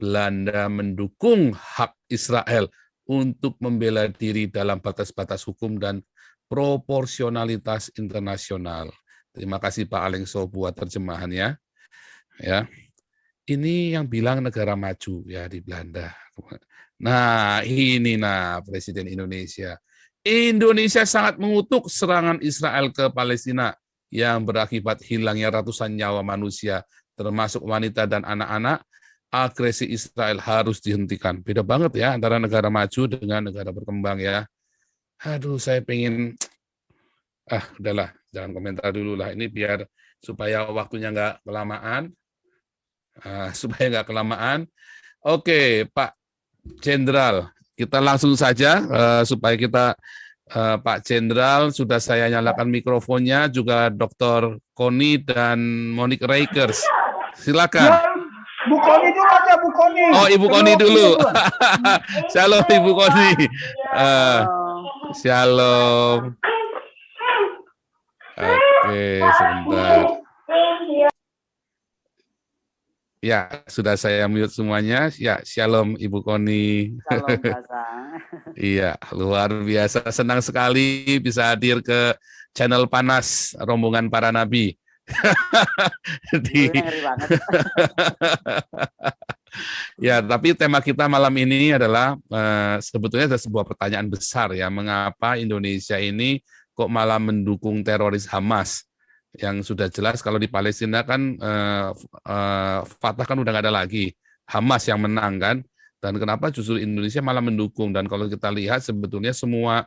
Belanda mendukung hak Israel untuk membela diri dalam batas-batas hukum dan proporsionalitas internasional. Terima kasih Pak Alengso buat terjemahannya. Ya, ini yang bilang negara maju ya di Belanda. Nah, ini Presiden Indonesia. Indonesia sangat mengutuk serangan Israel ke Palestina yang berakibat hilangnya ratusan nyawa manusia, termasuk wanita dan anak-anak. Agresi Israel harus dihentikan. Beda banget ya antara negara maju dengan negara berkembang ya. Aduh, saya pengen, udahlah, jangan komentar dulu lah. Ini biar supaya waktunya nggak kelamaan. Supaya nggak kelamaan. Oke, Pak Jenderal, kita langsung saja supaya kita Pak Jenderal, sudah saya nyalakan mikrofonnya, juga Dr. Koni dan Monique Rakers. Silakan. Ya, Bu Koni dulu aja, Bu Koni. Oh, Ibu Koni dulu. Shalom, Ibu Koni. Shalom. Oke, sebentar. Ya, sudah saya mute semuanya. Ya, shalom Ibu Koni. Shalom, Kasa. Iya, luar biasa. Senang sekali bisa hadir ke channel Panas, rombongan para nabi. Ngeri banget. Ya, tapi tema kita malam ini adalah sebetulnya ada sebuah pertanyaan besar ya, mengapa Indonesia ini kok malah mendukung teroris Hamas? Yang sudah jelas kalau di Palestina kan Fatah kan udah nggak ada lagi, Hamas yang menang kan, dan kenapa justru Indonesia malah mendukung? Dan kalau kita lihat sebetulnya semua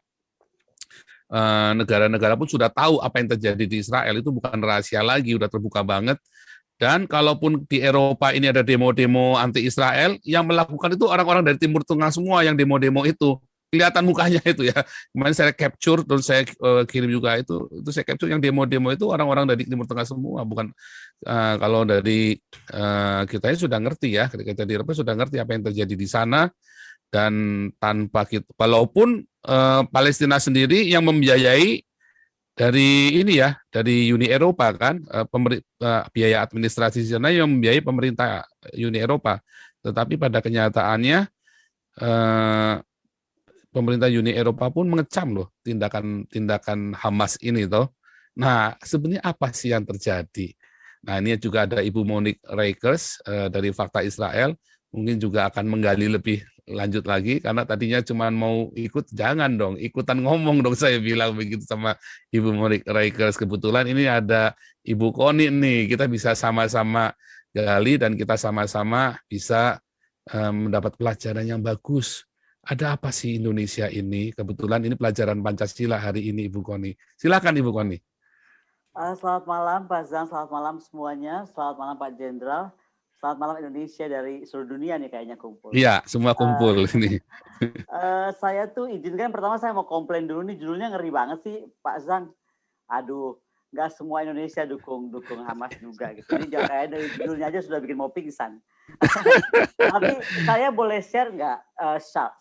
negara-negara pun sudah tahu apa yang terjadi di Israel, itu bukan rahasia lagi, udah terbuka banget. Dan kalaupun di Eropa ini ada demo-demo anti-Israel, yang melakukan itu orang-orang dari Timur Tengah semua yang demo-demo itu. Kelihatan mukanya itu ya. Kemarin saya capture, terus saya kirim juga itu saya capture yang demo-demo itu orang-orang dari Timur Tengah semua. Bukan kalau dari kita sudah ngerti ya, ketika kita di Eropa sudah ngerti apa yang terjadi di sana. Dan tanpa kita, walaupun Palestina sendiri yang membiayai dari ini ya, dari Uni Eropa kan, biaya administrasi di sana yang membiayai pemerintah Uni Eropa. Tetapi pada kenyataannya pemerintah Uni Eropa pun mengecam loh tindakan Hamas ini toh. Nah, sebenarnya apa sih yang terjadi? Nah, ini juga ada Ibu Monique Rakers dari Fakta Israel, mungkin juga akan menggali lebih lanjut lagi, karena tadinya cuma mau ikut, jangan dong, ikutan ngomong dong, saya bilang begitu sama Ibu Monique Rakers. Kebetulan ini ada Ibu Koni nih, kita bisa sama-sama gali dan kita sama-sama bisa mendapat pelajaran yang bagus. Ada apa sih Indonesia ini? Kebetulan ini pelajaran Pancasila hari ini, Ibu Koni. Silakan Ibu Koni. Selamat malam Pak Zang, selamat malam semuanya, selamat malam Pak Jenderal. Selamat malam Indonesia dari seluruh dunia nih kayaknya kumpul. Iya, semua kumpul ini. Saya tuh izinkan pertama saya mau komplain dulu nih, judulnya ngeri banget sih Pak Zang. Aduh, nggak semua Indonesia dukung Hamas juga gitu. Ini kayak dari judulnya aja sudah bikin mau pingsan. Tapi saya boleh share nggak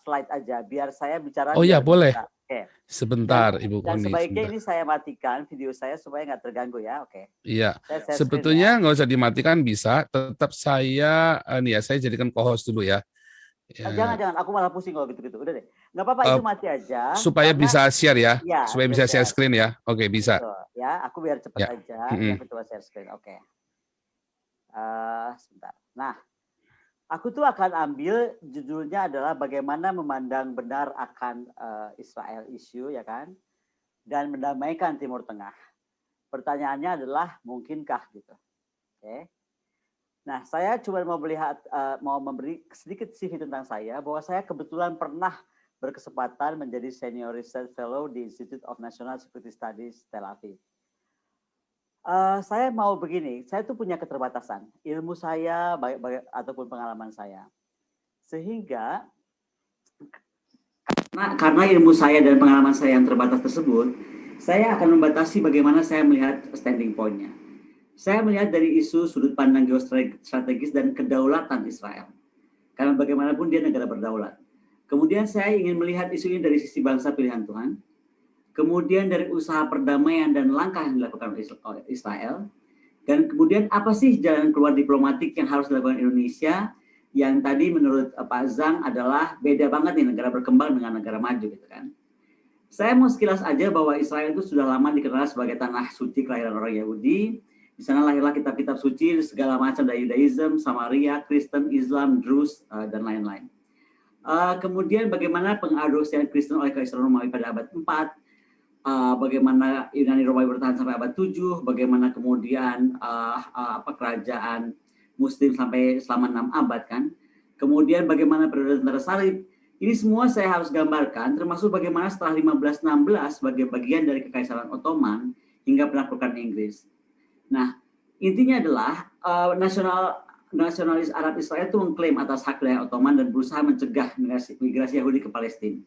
slide aja biar saya bicara. Oh iya boleh. Oke. Sebentar Ibu Koni. Dan sebaiknya sebentar. ini saya matikan video saya supaya nggak terganggu ya. Oke. Iya. Saya Sebetulnya nggak usah dimatikan, bisa. Tetap saya saya jadikan co-host dulu ya. Jangan, aku malah pusing kalau gitu-gitu. Udah deh, nggak apa-apa itu mati aja. Supaya bisa share ya, supaya bisa share screen ya. Oke, bisa. Betul, ya, aku biar cepat aja. Yang kedua share screen, oke. Sebentar. Nah, aku tuh akan ambil judulnya adalah bagaimana memandang benar akan Israel issue, ya kan? Dan mendamaikan Timur Tengah. Pertanyaannya adalah mungkinkah gitu? Oke. Nah, saya cuma mau memberi sedikit CV tentang saya, bahwa saya kebetulan pernah berkesempatan menjadi Senior Research Fellow di Institute of National Security Studies Tel Aviv. Saya mau begini, saya tuh punya keterbatasan, ilmu saya ataupun pengalaman saya. Sehingga, karena ilmu saya dan pengalaman saya yang terbatas tersebut, saya akan membatasi bagaimana saya melihat standing point-nya. Saya melihat dari isu sudut pandang geostrategis dan kedaulatan Israel. Karena bagaimanapun dia negara berdaulat. Kemudian saya ingin melihat isu ini dari sisi bangsa pilihan Tuhan. Kemudian dari usaha perdamaian dan langkah yang dilakukan oleh Israel. Dan kemudian apa sih jalan keluar diplomatik yang harus dilakukan Indonesia yang tadi menurut Pak Zhang adalah beda banget nih negara berkembang dengan negara maju gitu kan. Saya mau sekilas aja bahwa Israel itu sudah lama dikenal sebagai tanah suci kelahiran orang Yahudi. Di sana lahirlah kitab-kitab suci segala macam dari Judaism, Samaria, Kristen, Islam, Druze, dan lain-lain. Kemudian bagaimana pengadopsian Kristen oleh Kaisar Romawi pada abad 4, bagaimana Yunani Romawi bertahan sampai abad 7, bagaimana kemudian kerajaan Muslim sampai selama 6 abad kan. Kemudian bagaimana periode tentara salib. Ini semua saya harus gambarkan, termasuk bagaimana setelah 1516 sebagai bagian dari Kekaisaran Ottoman hingga penaklukan Inggris. Nah, intinya adalah nasionalis Arab Israel itu mengklaim atas hak wilayah Ottoman dan berusaha mencegah migrasi Yahudi ke Palestina,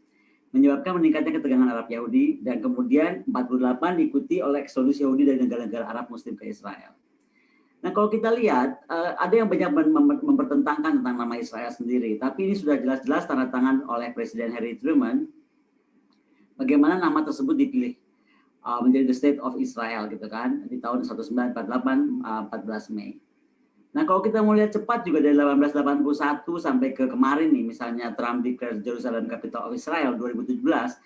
menyebabkan meningkatnya ketegangan Arab Yahudi, dan kemudian 48 diikuti oleh eksodus Yahudi dari negara-negara Arab Muslim ke Israel. Nah, kalau kita lihat, ada yang banyak mempertentangkan tentang nama Israel sendiri, tapi ini sudah jelas-jelas tanda tangan oleh Presiden Harry Truman, bagaimana nama tersebut dipilih menjadi the State of Israel gitu kan, di tahun 1948, 14 Mei. Nah, kalau kita mau lihat cepat juga dari 1881 sampai ke kemarin nih, misalnya Trump declare Jerusalem Capital of Israel 2017,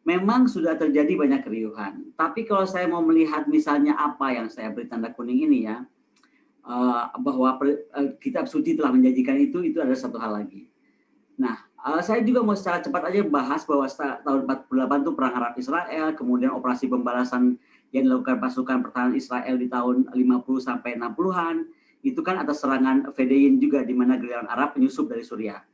memang sudah terjadi banyak keriuhan. Tapi kalau saya mau melihat misalnya apa yang saya beri tanda kuning ini ya, bahwa kitab suci telah menjanjikan itu ada satu hal lagi. Nah, saya juga mau secara cepat aja bahas bahwa tahun 48 itu perang Arab Israel, kemudian operasi pembalasan yang dilakukan pasukan pertahanan Israel di tahun 50 sampai 60-an, itu kan atas serangan Fedayeen juga di mana gerilya Arab menyusup dari Suriah.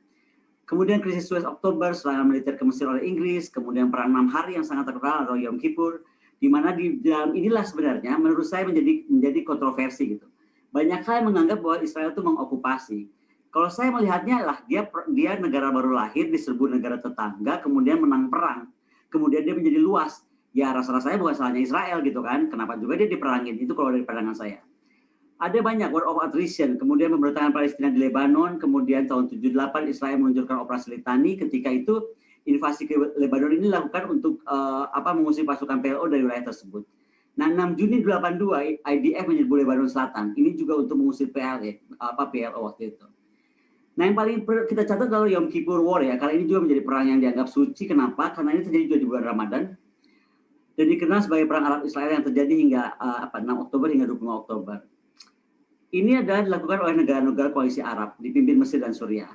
Kemudian krisis Suez Oktober, serangan militer ke Mesir oleh Inggris, kemudian perang 6 hari yang sangat terkenal atau Yom Kippur, di mana di dalam inilah sebenarnya menurut saya menjadi kontroversi gitu. Banyak hal menganggap bahwa Israel itu mengokupasi. Kalau saya melihatnya lah dia negara baru lahir di serbu negara tetangga, kemudian menang perang, kemudian dia menjadi luas. Ya rasa-rasanya bukan salahnya Israel gitu kan. Kenapa juga dia diperangin? Itu kalau dari pandangan saya. Ada banyak war of attrition, kemudian pemberontakan Palestina di Lebanon, kemudian tahun 78 Israel meluncurkan operasi Litani. Ketika itu invasi ke Lebanon ini dilakukan untuk mengusir pasukan PLO dari wilayah tersebut. Nah, 6 Juni 82 IDF menyerbu Lebanon Selatan. Ini juga untuk mengusir PLO waktu itu. Nah, yang paling kita catat adalah Yom Kippur War ya. Karena ini juga menjadi perang yang dianggap suci. Kenapa? Karena ini terjadi juga di bulan Ramadan. Dan dikenal sebagai perang Arab Israel yang terjadi hingga 6 Oktober hingga 25 Oktober. Ini adalah dilakukan oleh negara-negara koalisi Arab, dipimpin Mesir dan Suriah.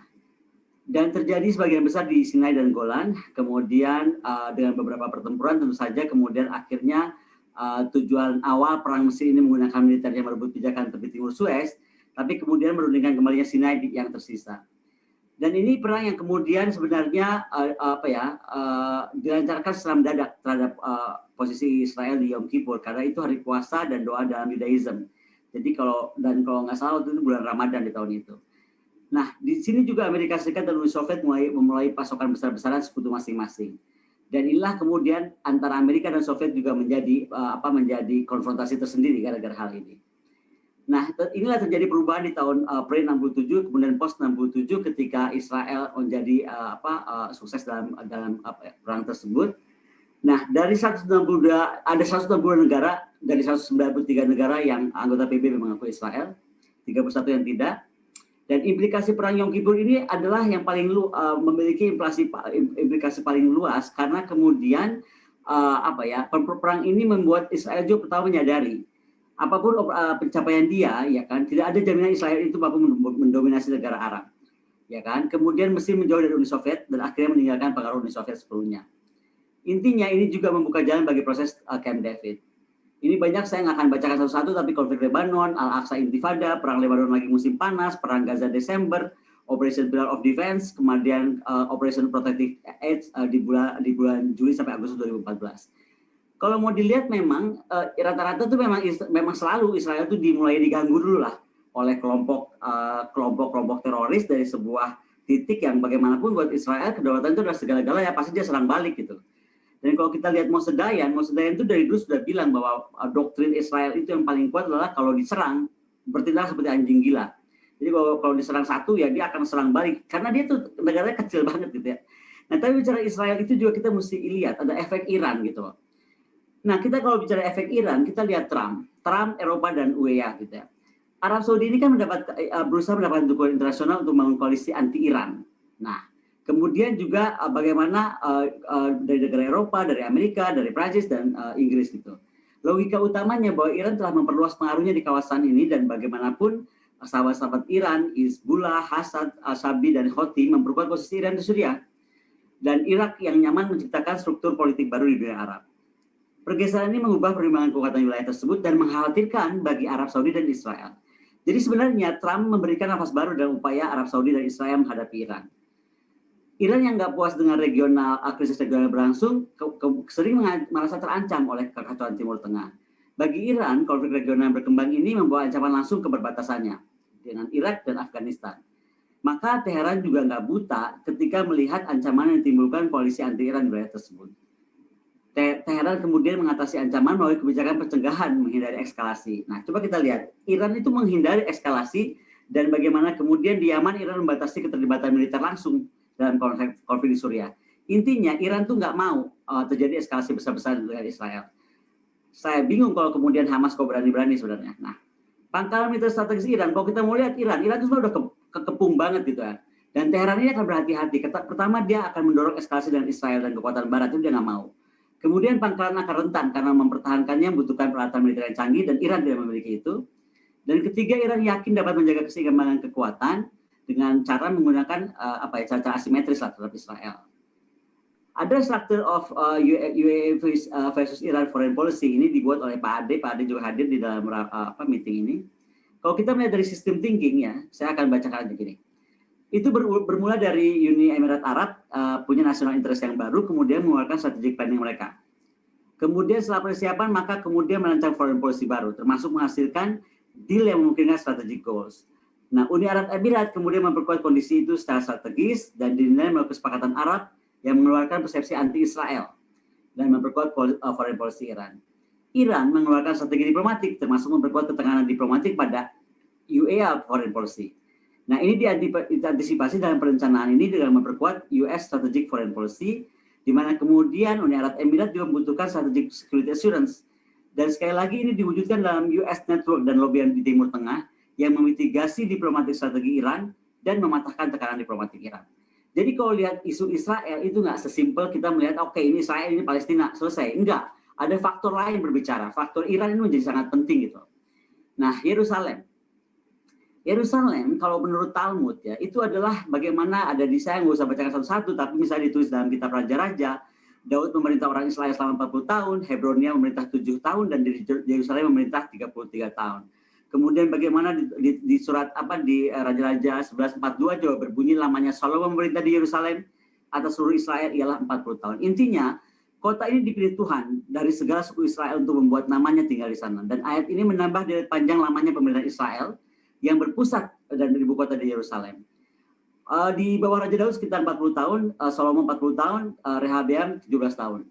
Dan terjadi sebagian besar di Sinai dan Golan. Kemudian dengan beberapa pertempuran tentu saja kemudian akhirnya tujuan awal perang Mesir ini menggunakan militer yang merebut pijakan tepi timur Suez, tapi kemudian merundingkan kembalinya Sinai yang tersisa. Dan ini perang yang kemudian sebenarnya dilancarkan secara mendadak terhadap posisi Israel di Yom Kippur, karena itu hari puasa dan doa dalam Judaism. Jadi kalau nggak salah itu bulan Ramadan di tahun itu. Nah, di sini juga Amerika Serikat dan Uni Soviet memulai pasokan besar-besaran sekutu masing-masing. Dan inilah kemudian antara Amerika dan Soviet juga menjadi konfrontasi tersendiri gara-gara hal ini. Nah, inilah terjadi perubahan di tahun pre-67 kemudian post-67 ketika Israel menjadi sukses dalam perang tersebut. Nah, dari 162 ada 160 negara dari 193 negara yang anggota PBB mengakui Israel, 31 yang tidak. Dan implikasi perang Yom Kippur ini adalah yang paling memiliki implikasi paling luas karena kemudian perang ini membuat Israel juga pertama menyadari apapun pencapaian dia ya kan tidak ada jaminan Israel itu mampu mendominasi negara Arab. Ya kan? Kemudian Mesir menjauh dari Uni Soviet dan akhirnya meninggalkan pengaruh Uni Soviet sepenuhnya. Intinya ini juga membuka jalan bagi proses Camp David. Ini banyak saya nggak akan bacakan satu-satu, tapi konflik Lebanon, Al-Aqsa Intifada, perang Lebanon lagi musim panas, perang Gaza Desember, Operation Pillar of Defense, kemudian Operation Protective Edge di bulan Juli sampai Agustus 2014. Kalau mau dilihat memang rata-rata itu memang selalu Israel itu dimulai diganggu dulu lah oleh kelompok teroris dari sebuah titik yang bagaimanapun buat Israel kedaulatan itu adalah segala-galanya, pasti dia serang balik gitu. Dan kalau kita lihat Moshe Dayan itu dari dulu sudah bilang bahwa doktrin Israel itu yang paling kuat adalah kalau diserang bertindak seperti anjing gila. Jadi kalau diserang satu ya dia akan serang balik karena dia tuh negaranya kecil banget gitu ya. Nah, tapi bicara Israel itu juga kita mesti lihat ada efek Iran gitu. Nah, kita kalau bicara efek Iran kita lihat Trump, Eropa dan UEA gitu ya. Arab Saudi ini kan berusaha mendapatkan dukungan internasional untuk membangun koalisi anti Iran. Nah, kemudian juga bagaimana dari negara Eropa, dari Amerika, dari Prancis dan Inggris gitu. Logika utamanya bahwa Iran telah memperluas pengaruhnya di kawasan ini dan bagaimanapun sahabat-sahabat Iran, Hizbullah, Hasad, Al-Shabi dan Houthi memperkuat posisi Iran di Suriah dan Irak yang nyaman menciptakan struktur politik baru di dunia Arab. Pergeseran ini mengubah perimbangan kekuatan wilayah tersebut dan mengkhawatirkan bagi Arab Saudi dan Israel. Jadi sebenarnya Trump memberikan nafas baru dalam upaya Arab Saudi dan Israel menghadapi Iran. Iran yang nggak puas dengan krisis regional berlangsung, sering merasa terancam oleh kekacauan Timur Tengah. Bagi Iran, konflik regional yang berkembang ini membawa ancaman langsung ke perbatasannya dengan Irak dan Afghanistan. Maka Teheran juga nggak buta ketika melihat ancaman yang ditimbulkan koalisi anti Iran di wilayah tersebut. Teheran kemudian mengatasi ancaman melalui kebijakan pencegahan menghindari eskalasi. Nah, coba kita lihat, Iran itu menghindari eskalasi dan bagaimana kemudian di Yaman Iran membatasi keterlibatan militer langsung dalam konflik di Suriah. Intinya Iran tuh nggak mau terjadi eskalasi besar-besaran dengan Israel. Saya bingung kalau kemudian Hamas kok berani-berani sebenarnya. Nah, pangkalan militer strategis Iran, kalau kita mau lihat Iran itu sudah kekepung banget gitu ya. Dan Teheran ini akan berhati-hati. Pertama dia akan mendorong eskalasi dengan Israel dan kekuatan Barat, itu dia nggak mau. Kemudian pangkalan akan rentan karena mempertahankannya membutuhkan peralatan militer yang canggih dan Iran tidak memiliki itu. Dan ketiga, Iran yakin dapat menjaga keseimbangan kekuatan dengan cara menggunakan cara asimetris terhadap Israel. Ada Structure of UAE versus Iran Foreign Policy ini dibuat oleh Pak Ade. Pak Ade juga hadir di dalam meeting ini. Kalau kita melihat dari sistem thinking ya, saya akan bacakan begini. Itu bermula dari Uni Emirat Arab punya national interest yang baru, kemudian mengeluarkan strategic planning mereka. Kemudian setelah persiapan, maka kemudian merancang foreign policy baru, termasuk menghasilkan deal yang memungkinkan strategic goals. Nah, Uni Arab Emirat kemudian memperkuat kondisi itu secara strategis dan dinilai melalui kesepakatan Arab yang mengeluarkan persepsi anti-Israel dan memperkuat foreign policy Iran. Iran mengeluarkan strategi diplomatik, termasuk memperkuat ketekanan diplomatik pada UAE foreign policy. Nah, ini diantisipasi dalam perencanaan ini dengan memperkuat US Strategic Foreign Policy, di mana kemudian Uni Arab Emirat juga membutuhkan Strategic Security Assurance. Dan sekali lagi ini diwujudkan dalam US Network dan lobbyan di Timur Tengah yang memitigasi diplomatik strategi Iran dan mematahkan tekanan diplomatik Iran. Jadi kalau lihat isu Israel itu nggak sesimpel kita melihat, oke, ini Israel, ini Palestina, selesai. Enggak, ada faktor lain berbicara. Faktor Iran ini menjadi sangat penting gitu. Nah, Yerusalem kalau menurut Talmud ya itu adalah bagaimana ada di saya nggak usah bacakan satu-satu tapi misalnya ditulis dalam kitab Raja-Raja, Daud memerintah orang Israel selama 40 tahun, Hebronia memerintah 7 tahun dan di Yerusalem memerintah 33 tahun. Kemudian bagaimana di surat di Raja-Raja 11:42 juga berbunyi lamanya Salomo memerintah di Yerusalem atas seluruh Israel ialah 40 tahun. Intinya kota ini dipilih Tuhan dari segala suku Israel untuk membuat namanya tinggal di sana. Dan ayat ini menambah dari panjang lamanya pemerintahan Israel yang berpusat dan ibu kota di Yerusalem. Di bawah Raja Daud sekitar 40 tahun, Salomo 40 tahun, Rehabeam 17 tahun.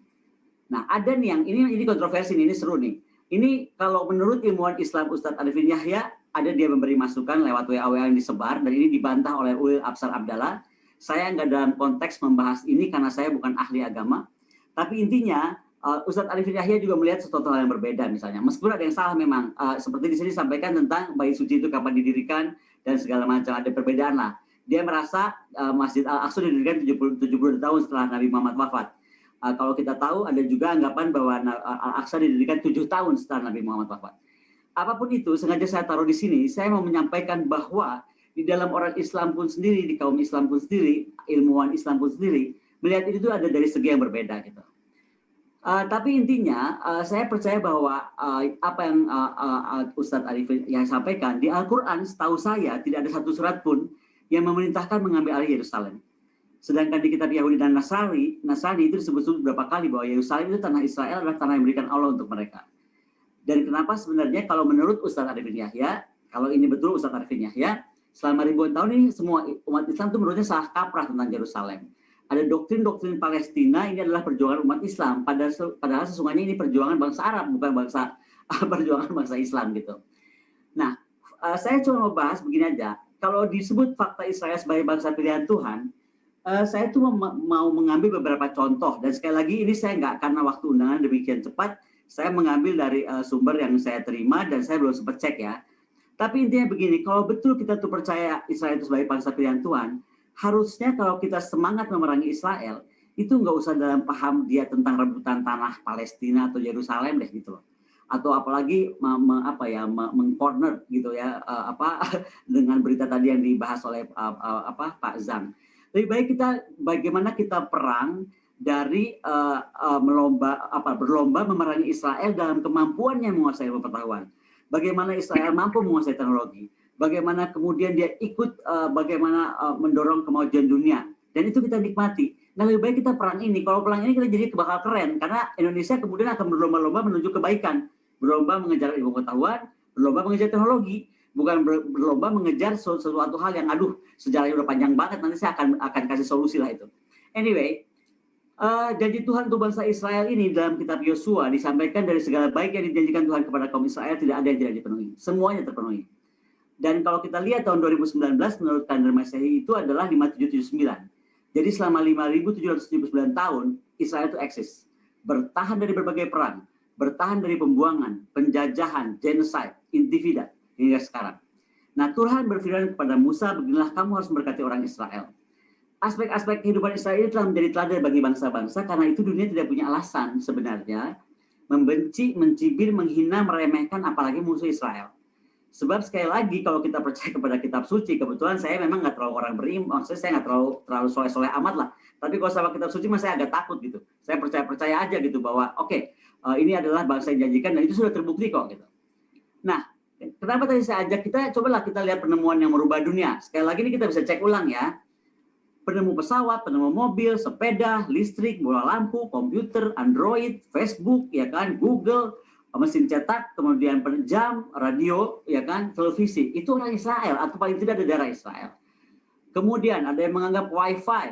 Nah, ada nih yang ini kontroversi ini seru nih. Ini kalau menurut ilmuwan Islam Ustadz Arifin Yahya, ada dia memberi masukan lewat WA yang disebar dan ini dibantah oleh Ulil Absar Abdallah. Saya nggak dalam konteks membahas ini karena saya bukan ahli agama. Tapi intinya Ustadz Arifin Yahya juga melihat sesuatu hal yang berbeda misalnya. Meskipun ada yang salah memang, seperti di sini disampaikan tentang bayi suci itu kapan didirikan dan segala macam, ada perbedaan lah. Dia merasa Masjid Al-Aqsa didirikan 70 tahun setelah Nabi Muhammad wafat. Kalau kita tahu ada juga anggapan bahwa Al-Aqsa didirikan 7 tahun setelah Nabi Muhammad wafat. Apapun itu, sengaja saya taruh di sini, saya mau menyampaikan bahwa di dalam orang Islam pun sendiri, di kaum Islam pun sendiri, ilmuwan Islam pun sendiri, melihat itu ada dari segi yang berbeda gitu. Tapi intinya saya percaya bahwa apa yang Ustadz Arifin yang sampaikan di Al-Quran, setahu saya tidak ada satu surat pun yang memerintahkan mengambil alih Yerusalem. Sedangkan di kitab Yahudi dan Nasrani itu disebut beberapa kali bahwa Yerusalem itu tanah Israel adalah tanah yang diberikan Allah untuk mereka. Dan kenapa sebenarnya kalau menurut Ustadz Arifin Yahya, kalau ini betul Ustadz Arifin Yahya, selama ribuan tahun ini semua umat Islam itu menurutnya salah kaprah tentang Yerusalem. Ada doktrin-doktrin Palestina ini adalah perjuangan umat Islam, padahal sesungguhnya ini perjuangan bangsa Arab, bukan perjuangan bangsa Islam gitu. Nah, saya cuma mau bahas begini aja. Kalau disebut fakta Israel sebagai bangsa pilihan Tuhan, saya tuh mau mengambil beberapa contoh. Dan sekali lagi ini saya nggak, karena waktu undangan demikian cepat, saya mengambil dari sumber yang saya terima dan saya belum sempat cek ya. Tapi intinya begini, kalau betul kita tuh percaya Israel itu sebagai bangsa pilihan Tuhan, harusnya kalau kita semangat memerangi Israel, itu nggak usah dalam paham dia tentang rebutan tanah Palestina atau Yerusalem deh gitu loh. Atau apalagi mengcorner gitu ya dengan berita tadi yang dibahas oleh Pak Zam. Lebih baik bagaimana kita perang dari berlomba memerangi Israel dalam kemampuannya menguasai pengetahuan. Bagaimana Israel mampu menguasai teknologi. Bagaimana kemudian dia ikut mendorong kemajuan dunia. Dan itu kita nikmati. Nah, lebih baik kita perang ini. Kalau perang ini kita jadi bakal keren. Karena Indonesia kemudian akan berlomba-lomba menuju kebaikan. Berlomba mengejar ilmu pengetahuan, berlomba mengejar teknologi. Bukan berlomba mengejar sesuatu hal yang sejarahnya udah panjang banget. Nanti saya akan kasih solusi lah itu. Anyway, janji Tuhan untuk bangsa Israel ini dalam kitab Yosua disampaikan dari segala baik yang dijanjikan Tuhan kepada kaum Israel tidak ada yang tidak dipenuhi. Semuanya terpenuhi. Dan kalau kita lihat tahun 2019 menurut kalender Masehi itu adalah 5779. Jadi selama 5.779 tahun Israel itu eksis, bertahan dari berbagai perang, bertahan dari pembuangan, penjajahan, genocide, intifida hingga sekarang. Nah, Tuhan berfirman kepada Musa, beginilah kamu harus memberkati orang Israel. Aspek-aspek kehidupan Israel itu telah menjadi teladan bagi bangsa-bangsa karena itu dunia tidak punya alasan sebenarnya membenci, mencibir, menghina, meremehkan apalagi musuh Israel. Sebab sekali lagi kalau kita percaya kepada kitab suci, kebetulan saya memang nggak terlalu orang beriman, maksudnya saya nggak terlalu soleh-soleh amat lah. Tapi kalau sama kitab suci saya agak takut gitu. Saya percaya aja gitu bahwa ini adalah bangsa yang dijanjikan dan itu sudah terbukti kok gitu. Nah, kenapa tadi saya ajak cobalah kita lihat penemuan yang merubah dunia. Sekali lagi ini kita bisa cek ulang ya. Penemu pesawat, penemu mobil, sepeda, listrik, bola lampu, komputer, Android, Facebook, ya kan, Google, mesin cetak, kemudian jam, radio, ya kan, televisi. Itu orang Israel atau paling tidak ada darah Israel. Kemudian ada yang menganggap Wi-Fi,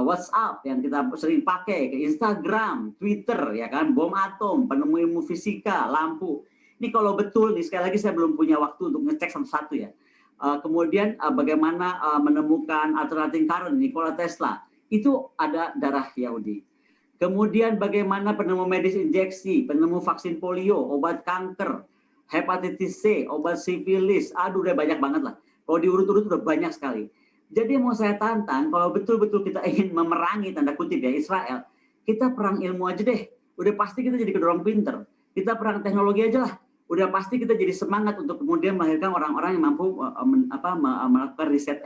WhatsApp yang kita sering pakai, ke Instagram, Twitter, ya kan, bom atom, penemu ilmu fisika, lampu. Ini kalau betul, nih sekali lagi saya belum punya waktu untuk ngecek satu-satu ya. Kemudian bagaimana menemukan alternating current, Nikola Tesla, itu ada darah Yahudi. Kemudian bagaimana penemu medis injeksi, penemu vaksin polio, obat kanker, hepatitis C, obat sifilis, udah banyak banget lah. Kalau diurut-urut udah banyak sekali. Jadi mau saya tantang, kalau betul-betul kita ingin memerangi tanda kutip ya Israel, kita perang ilmu aja deh. Udah pasti kita jadi kedorong pinter. Kita perang teknologi aja lah. Udah pasti kita jadi semangat untuk kemudian melahirkan orang-orang yang mampu melakukan riset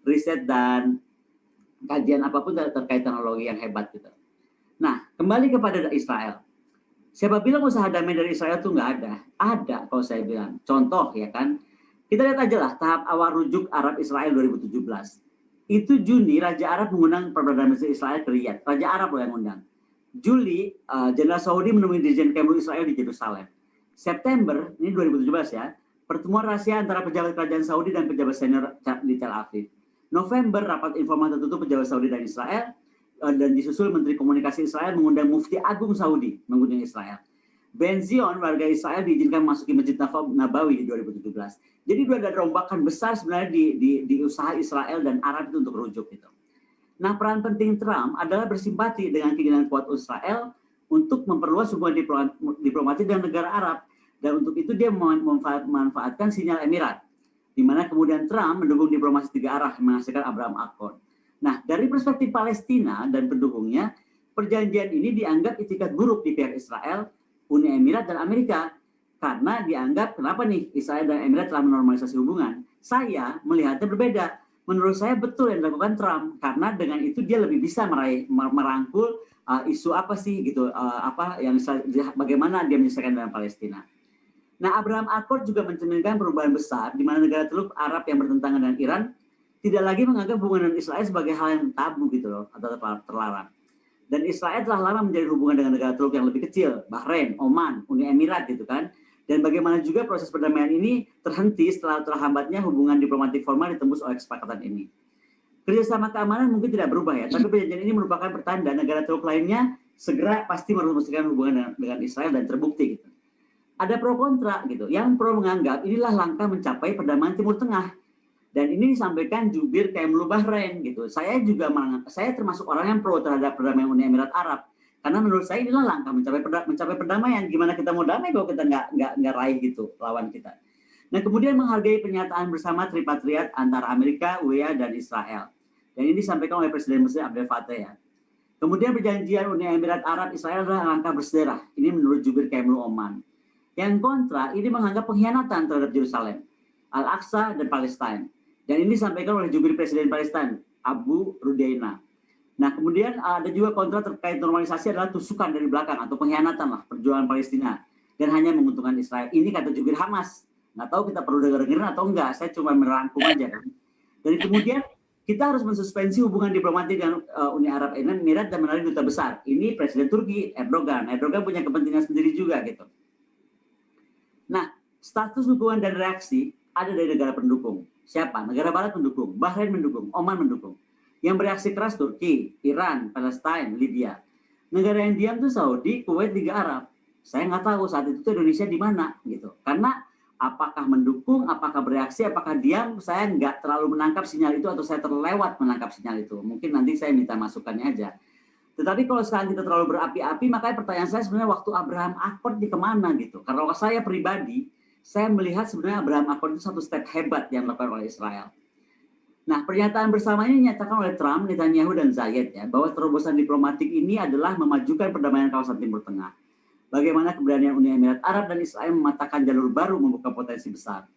riset dan kajian apapun terkait teknologi yang hebat gitu. Nah, kembali kepada Israel. Siapa bilang usaha damai dari Israel itu nggak ada? Ada kalau saya bilang. Contoh ya kan, kita lihat aja lah tahap awal rujuk Arab Israel 2017. Itu Juni Raja Arab mengundang Perdana Menteri Israel ke Riyadh. Raja Arab loh yang undang. Juli, Jenderal Saudi menemui Dirjen Kemlu Israel di Yerusalem. September, ini 2017 ya, pertemuan rahasia antara pejabat kerajaan Saudi dan pejabat senior di Tel Aviv. November, rapat informal tertutup pejabat Saudi dan Israel, dan disusul Menteri Komunikasi Israel mengundang Mufti Agung Saudi mengunjungi Israel. Ben Zion, warga Israel diizinkan memasuki Masjid Nabawi di 2017. Jadi sudah ada rombakan besar sebenarnya di usaha Israel dan Arab itu untuk rujuk gitu. Nah, peran penting Trump adalah bersimpati dengan keinginan kuat Israel untuk memperluas hubungan diplomatik dengan negara Arab. Dan untuk itu dia memanfaatkan sinyal Emirat, di mana kemudian Trump mendukung diplomasi tiga arah menghasilkan Abraham Accord. Nah, dari perspektif Palestina dan pendukungnya, perjanjian ini dianggap itikat buruk di pihak Israel, Uni Emirat, dan Amerika. Karena dianggap, kenapa nih Israel dan Emirat telah menormalisasi hubungan? Saya melihatnya berbeda. Menurut saya betul yang dilakukan Trump, karena dengan itu dia lebih bisa merangkul isu apa sih gitu, bagaimana dia menyelesaikan dengan Palestina. Nah, Abraham Accord juga mencerminkan perubahan besar di mana negara Teluk Arab yang bertentangan dengan Iran tidak lagi menganggap hubungan dengan Israel sebagai hal yang tabu gitu loh, atau terlarang. Dan Israel telah lama menjadi hubungan dengan negara Teluk yang lebih kecil, Bahrain, Oman, Uni Emirat gitu kan. Dan bagaimana juga proses perdamaian ini terhenti setelah terhambatnya hubungan diplomatik formal ditembus oleh kesepakatan ini. Kerjasama keamanan mungkin tidak berubah ya, tapi perjanjian ini merupakan pertanda negara Teluk lainnya segera pasti merumuskan hubungan dengan Israel dan terbukti gitu. Ada pro kontra gitu. Yang pro menganggap inilah langkah mencapai perdamaian Timur Tengah. Dan ini disampaikan jubir Kemlu Bahrain gitu. Saya termasuk orang yang pro terhadap perdamaian Uni Emirat Arab. Karena menurut saya inilah langkah mencapai perdamaian. Gimana kita mau damai kalau kita nggak raih gitu lawan kita. Nah, kemudian menghargai pernyataan bersama tripartiat antara Amerika, UEA, dan Israel. Dan ini disampaikan oleh Presiden Mesir Abdel Fattah ya. Kemudian perjanjian Uni Emirat Arab Israel adalah langkah bersejarah. Ini menurut Jubir Kemlu Oman. Yang kontra, ini menganggap pengkhianatan terhadap Yerusalem, Al-Aqsa, dan Palestina. Dan ini disampaikan oleh Jubir Presiden Palestina, Abu Rudaina. Nah, kemudian ada juga kontra terkait normalisasi adalah tusukan dari belakang atau pengkhianatan lah perjuangan Palestina dan hanya menguntungkan Israel. Ini kata Jubir Hamas. Nggak tahu kita perlu dengerin atau enggak, saya cuma merangkum aja kan. Dan kemudian kita harus mensuspensi hubungan diplomatik dengan Uni Arab Emirat dan menarik duta besar. Ini Presiden Turki, Erdogan. Erdogan punya kepentingan sendiri juga gitu. Nah, status dukungan dan reaksi ada dari negara pendukung. Siapa? Negara Barat mendukung, Bahrain mendukung, Oman mendukung. Yang bereaksi keras Turki, Iran, Palestina, Libya. Negara yang diam itu Saudi, Kuwait, Liga Arab. Saya nggak tahu saat itu Indonesia di mana gitu. Karena apakah mendukung, apakah bereaksi, apakah diam, saya nggak terlalu menangkap sinyal itu atau saya terlewat menangkap sinyal itu. Mungkin nanti saya minta masukannya aja. Tetapi kalau sekarang kita terlalu berapi-api, makanya pertanyaan saya sebenarnya waktu Abraham Accord di kemana gitu. Karena kalau saya pribadi, saya melihat sebenarnya Abraham Accord itu satu step hebat yang dilakukan oleh Israel. Nah, pernyataan bersama ini dinyatakan oleh Trump, Netanyahu, dan Zayed ya, bahwa terobosan diplomatik ini adalah memajukan perdamaian kawasan Timur Tengah. Bagaimana keberanian Uni Emirat Arab dan Israel mematahkan jalur baru membuka potensi besar.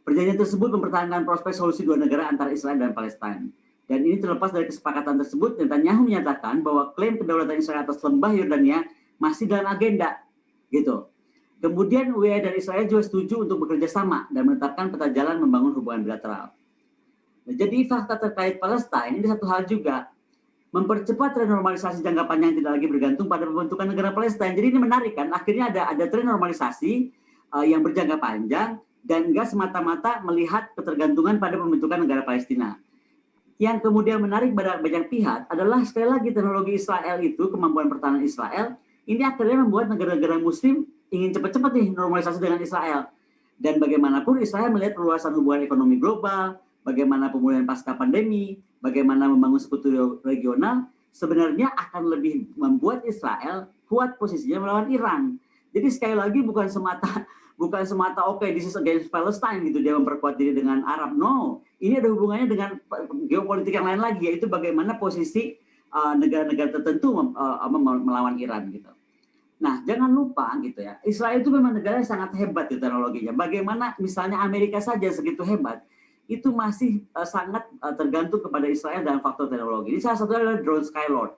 Perjanjian tersebut mempertahankan prospek solusi dua negara antara Israel dan Palestina. Dan ini terlepas dari kesepakatan tersebut, Netanyahu menyatakan bahwa klaim kedaulatan Israel atas lembah Yordania masih dalam agenda, gitu. Kemudian UE dan Israel juga setuju untuk bekerja sama dan menetapkan peta jalan membangun hubungan bilateral. Nah, jadi fakta terkait Palestina ini satu hal juga, mempercepat tren normalisasi jangka panjang tidak lagi bergantung pada pembentukan negara Palestina. Jadi ini menarik kan, akhirnya ada tren normalisasi yang berjangka panjang dan enggak semata-mata melihat ketergantungan pada pembentukan negara Palestina. Yang kemudian menarik pada banyak pihak adalah sekali lagi teknologi Israel itu, kemampuan pertahanan Israel, ini akhirnya membuat negara-negara muslim ingin cepat-cepat nih normalisasi dengan Israel. Dan bagaimanapun Israel melihat perluasan hubungan ekonomi global, bagaimana pemulihan pasca pandemi, bagaimana membangun sekutu regional, sebenarnya akan lebih membuat Israel kuat posisinya melawan Iran. Jadi sekali lagi bukan semata oke, this is against Palestine gitu, dia memperkuat diri dengan Arab. No, ini ada hubungannya dengan geopolitik yang lain lagi, yaitu bagaimana posisi negara-negara tertentu melawan Iran gitu. Nah, jangan lupa gitu ya, Israel itu memang negara yang sangat hebat di teknologinya. Bagaimana misalnya Amerika saja segitu hebat, itu masih sangat tergantung kepada Israel dalam faktor teknologi. Ini salah satunya adalah drone Skylord.